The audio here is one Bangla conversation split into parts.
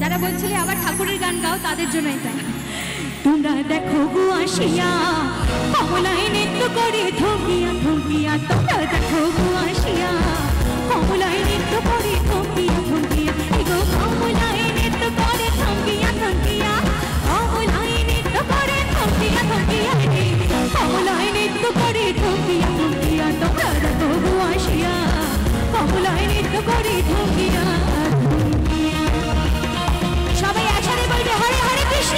যারা বলছিলে আবার ঠাকুরের গান গাও তাদের জন্য এটা। তোমরা দেখো গো আসিয়া কমলায় নৃত্য করে থমকিয়া থমকিয়া, তোমরা দেখো গো আসিয়া কমলায় নৃত্য করে থমকিয়া থমকিয়া, গো কমলায় নৃত্য করে থমকিয়া থমকিয়া, কমলায় নৃত্য করে থমকিয়া থমকিয়া, কমলায় নৃত্য করে থমকিয়া থমকিয়া, তোমরা দেখো গো আসিয়া কমলায় নৃত্য করে থমকিয়া থমকিয়া। সবাই একসাথে বলবে হরে হরে কৃষ্ণ।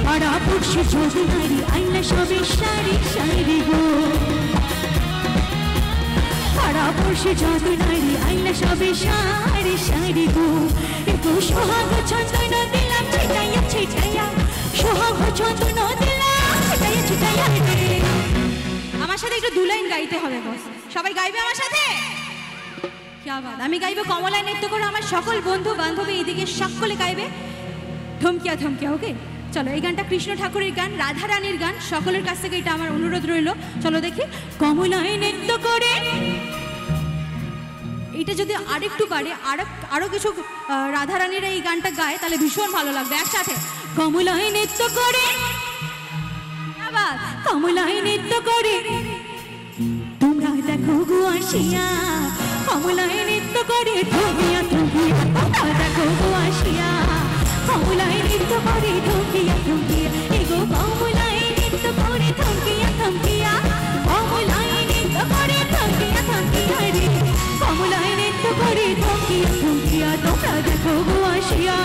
পাড়াপড়শি যদি নারী আইনা সবে সারি সারি গো, পাড়াপড়শি যদি নারী আইনা সবে সারি সারি গো, একটু সোহাগ চন্দন দিলাম ছিটাইয়া ছিটাইয়া, সোহাগ চন্দন দিলাম ছিটাইয়া ছিটাইয়া। আমার সাথে একটু 2 লাইন গাইতে হবে বস, সবাই গাইবে আমার সাথে? আমি গাইবো কমলায় নৃত্য করে, আমার সকল বন্ধু বান্ধবী এদিকে সকলে গাইবে থমকিয়া থমকিয়া। ওকে চলো, এই গানটা কৃষ্ণ ঠাকুরের গান, রাধা রানীর গান, সকলের কাছ থেকে এটা আমার অনুরোধ রইল। চলো দেখি কমলায় নৃত্য করে। এটা যদি আরেকটু বাড়ে, আরো কিছু রাধা রানীরা এই গানটা গায় তাহলে ভীষণ ভালো লাগবে। একসাথে কমলায় নৃত্য করে, আবার কমলায় নৃত্য করে, তোমরা দেখো গো আসিয়া কমলায় নৃত্য করে থমকিয়া থমকিয়া, তোমরা দেখো গো আসিয়া কমলায় নৃত্য করে থমকিয়া থমকিয়া, গো কমলায় নৃত্য করে থমকিয়া থমকিয়া, কমলায় নৃত্য করে থমকিয়া থমকিয়া রে, কমলায় নৃত্য করে থমকিয়া থমকিয়া, তোমরা দেখো গো আসিয়া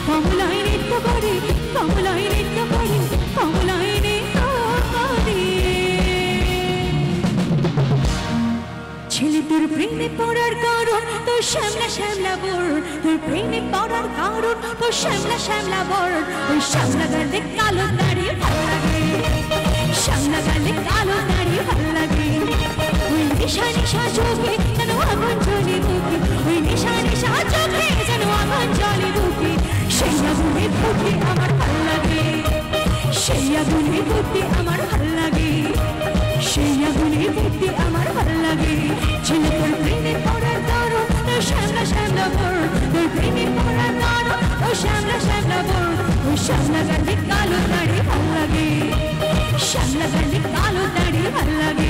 কমলায় নৃত্য করে, কমলায় নৃত্য করে, কমলায় নৃত্য করে। ছেলে তোর প্রেমে পড়ার কারণ তোর শ্যামলা শ্যামলা বর, তোর প্রেমে পড়ার কারণ তোর শ্যামলা শ্যামলা বর, ওই শ্যামলা গালে কালো দাড়ি ভালো লাগে, শ্যামলা গালে কালো দাড়ি ভালো লাগে, ওই নিশা নিশা চোখে যেন আগুন জ্বলে বুকে, ওই নিশা নিশা চোখে যেন আগুন জ্বলে বুকে, সেই আগুনে ফুটে আমার ভালো লাগে, সেই আগুনে ফুটে আমার ভালো লাগে, সেই আগুনে ফুটে আমার ভালো লাগে। ছেলে তোর প্রেমে পড়ার কারণ তোর শ্যামলা শ্যামলা বর, তোর প্রেমে পড়ার কারণ তোর শ্যামলা শ্যামলা বর, ওই শ্যামলা গালে কালো দাড়ি ভালো লাগে, শ্যামলা গালে কালো দাড়ি ভালো লাগে,